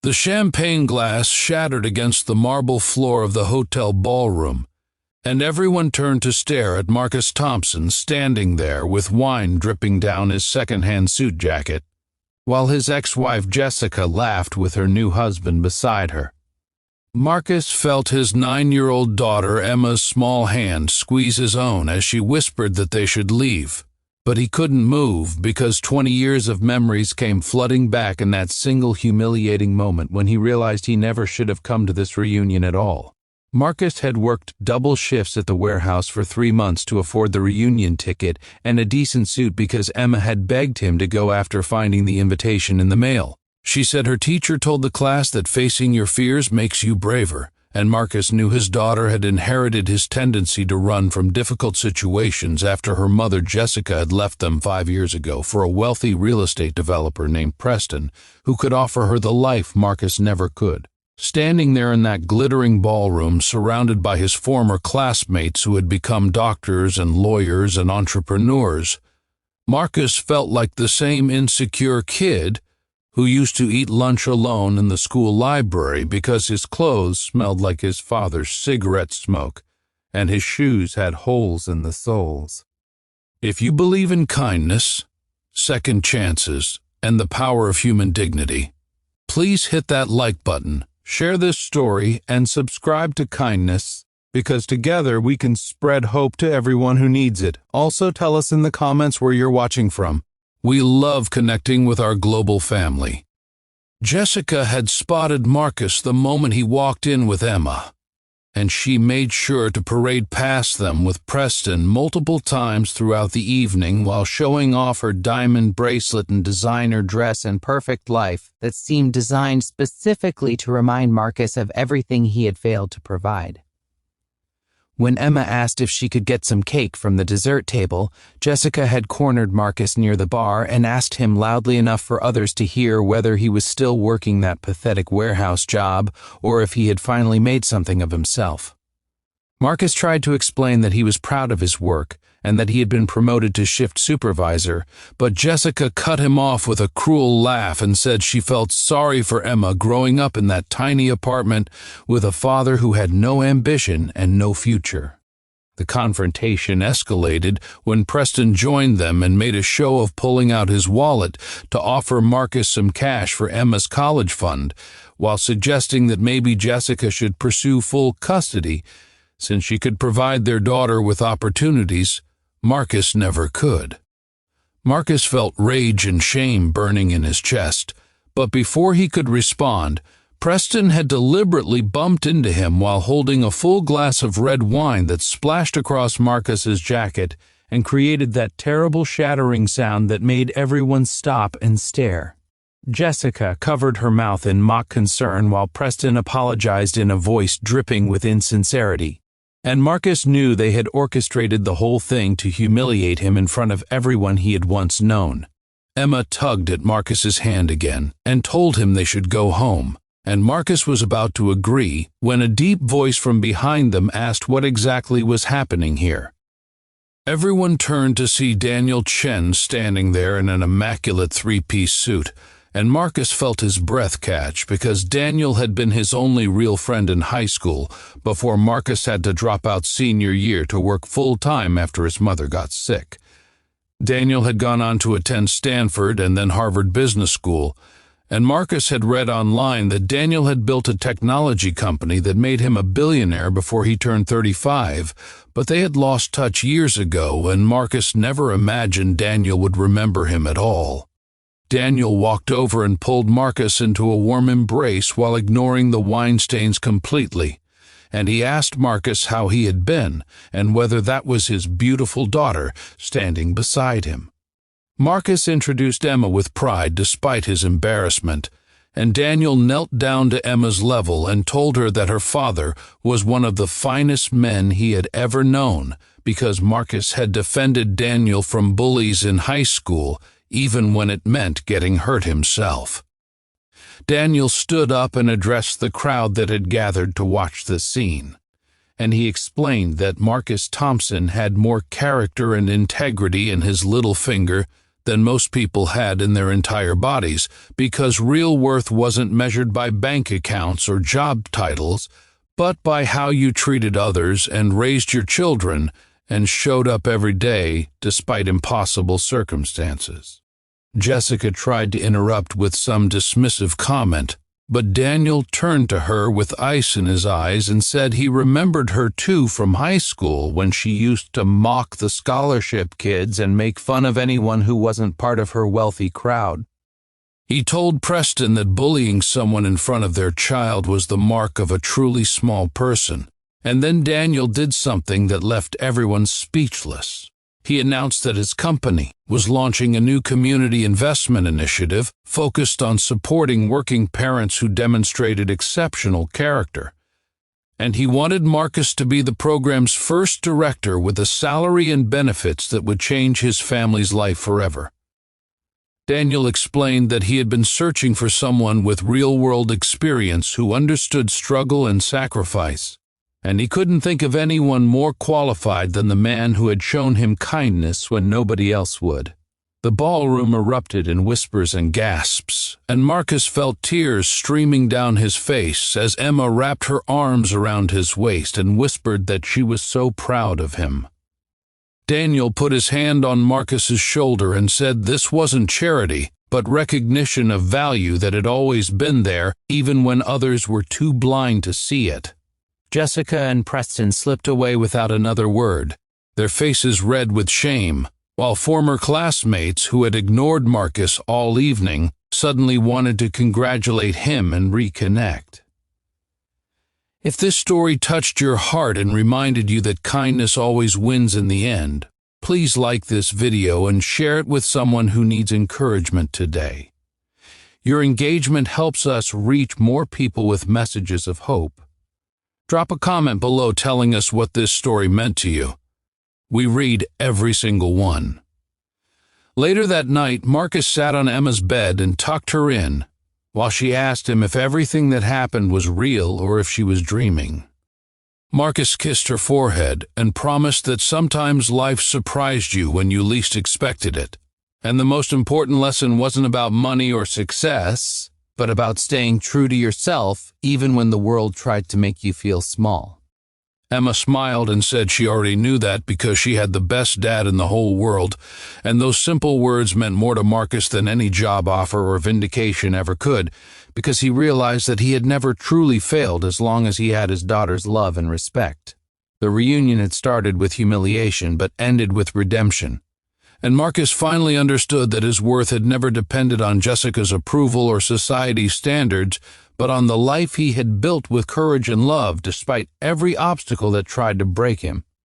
The champagne glass shattered against the marble floor of the hotel ballroom, and everyone turned to stare at Marcus Thompson standing there with wine dripping down his second-hand suit jacket, while his ex-wife Jessica laughed with her new husband beside her. Marcus felt his 9-year-old daughter Emma's small hand squeeze his own as she whispered that they should leave, but he couldn't move because 20 years of memories came flooding back in that single humiliating moment when he realized he never should have come to this reunion at all. Marcus had worked double shifts at the warehouse for 3 months to afford the reunion ticket and a decent suit because Emma had begged him to go after finding the invitation in the mail. She said her teacher told the class that facing your fears makes you braver, and Marcus knew his daughter had inherited his tendency to run from difficult situations after her mother Jessica had left them 5 years ago for a wealthy real estate developer named Preston, who could offer her the life Marcus never could. Standing there in that glittering ballroom, surrounded by his former classmates who had become doctors and lawyers and entrepreneurs, Marcus felt like the same insecure kid who used to eat lunch alone in the school library because his clothes smelled like his father's cigarette smoke and his shoes had holes in the soles. If you believe in kindness, second chances, and the power of human dignity, please hit that like button. Share this story and subscribe to Kindness, because together we can spread hope to everyone who needs it. Also tell us in the comments where you're watching from. We love connecting with our global family. Jessica had spotted Marcus the moment he walked in with Emma, and she made sure to parade past them with Preston multiple times throughout the evening while showing off her diamond bracelet and designer dress and perfect life that seemed designed specifically to remind Marcus of everything he had failed to provide. When Emma asked if she could get some cake from the dessert table, Jessica had cornered Marcus near the bar and asked him loudly enough for others to hear whether he was still working that pathetic warehouse job or if he had finally made something of himself. Marcus tried to explain that he was proud of his work and that he had been promoted to shift supervisor, but Jessica cut him off with a cruel laugh and said she felt sorry for Emma growing up in that tiny apartment with a father who had no ambition and no future. The confrontation escalated when Preston joined them and made a show of pulling out his wallet to offer Marcus some cash for Emma's college fund, while suggesting that maybe Jessica should pursue full custody since she could provide their daughter with opportunities Marcus never could. Marcus felt rage and shame burning in his chest, but before he could respond, Preston had deliberately bumped into him while holding a full glass of red wine that splashed across Marcus's jacket and created that terrible shattering sound that made everyone stop and stare. Jessica covered her mouth in mock concern while Preston apologized in a voice dripping with insincerity. And Marcus knew they had orchestrated the whole thing to humiliate him in front of everyone he had once known. Emma tugged at Marcus's hand again and told him they should go home, and Marcus was about to agree when a deep voice from behind them asked what exactly was happening here. Everyone turned to see Daniel Chen standing there in an immaculate three-piece suit, and Marcus felt his breath catch because Daniel had been his only real friend in high school before Marcus had to drop out senior year to work full-time after his mother got sick. Daniel had gone on to attend Stanford and then Harvard Business School, and Marcus had read online that Daniel had built a technology company that made him a billionaire before he turned 35, but they had lost touch years ago, and Marcus never imagined Daniel would remember him at all. Daniel walked over and pulled Marcus into a warm embrace while ignoring the wine stains completely, and he asked Marcus how he had been and whether that was his beautiful daughter standing beside him. Marcus introduced Emma with pride despite his embarrassment, and Daniel knelt down to Emma's level and told her that her father was one of the finest men he had ever known because Marcus had defended Daniel from bullies in high school even when it meant getting hurt himself. Daniel stood up and addressed the crowd that had gathered to watch the scene, and he explained that Marcus Thompson had more character and integrity in his little finger than most people had in their entire bodies, because real worth wasn't measured by bank accounts or job titles, but by how you treated others and raised your children and showed up every day despite impossible circumstances. Jessica tried to interrupt with some dismissive comment, but Daniel turned to her with ice in his eyes and said he remembered her too from high school, when she used to mock the scholarship kids and make fun of anyone who wasn't part of her wealthy crowd. He told Preston that bullying someone in front of their child was the mark of a truly small person, and then Daniel did something that left everyone speechless. He announced that his company was launching a new community investment initiative focused on supporting working parents who demonstrated exceptional character. And he wanted Marcus to be the program's first director, with a salary and benefits that would change his family's life forever. Daniel explained that he had been searching for someone with real-world experience who understood struggle and sacrifice, and he couldn't think of anyone more qualified than the man who had shown him kindness when nobody else would. The ballroom erupted in whispers and gasps, and Marcus felt tears streaming down his face as Emma wrapped her arms around his waist and whispered that she was so proud of him. Daniel put his hand on Marcus's shoulder and said this wasn't charity, but recognition of value that had always been there, even when others were too blind to see it. Jessica and Preston slipped away without another word, their faces red with shame, while former classmates who had ignored Marcus all evening suddenly wanted to congratulate him and reconnect. If this story touched your heart and reminded you that kindness always wins in the end, please like this video and share it with someone who needs encouragement today. Your engagement helps us reach more people with messages of hope. Drop a comment below telling us what this story meant to you. We read every single one. Later that night, Marcus sat on Emma's bed and tucked her in, while she asked him if everything that happened was real or if she was dreaming. Marcus kissed her forehead and promised that sometimes life surprised you when you least expected it, and the most important lesson wasn't about money or success, but about staying true to yourself even when the world tried to make you feel small. Emma smiled and said she already knew that because she had the best dad in the whole world, and those simple words meant more to Marcus than any job offer or vindication ever could, because he realized that he had never truly failed as long as he had his daughter's love and respect. The reunion had started with humiliation but ended with redemption, and Marcus finally understood that his worth had never depended on Jessica's approval or society's standards, but on the life he had built with courage and love despite every obstacle that tried to break him.